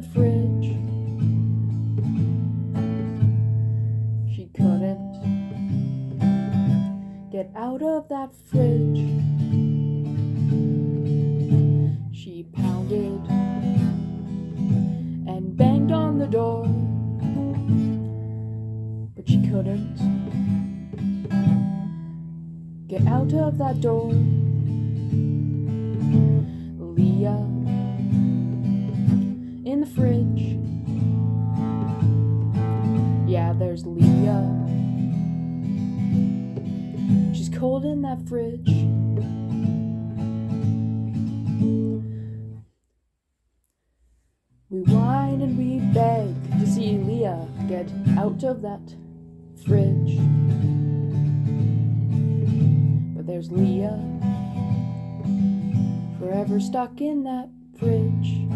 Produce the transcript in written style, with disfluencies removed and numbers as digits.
the fridge. She couldn't get out of that fridge. She pounded and banged on the door, but she couldn't get out of that door. Leah in the fridge. Yeah, there's Leah. She's cold in that fridge. We whine and we beg to see Leah get out of that fridge. But there's Leah, forever stuck in that fridge.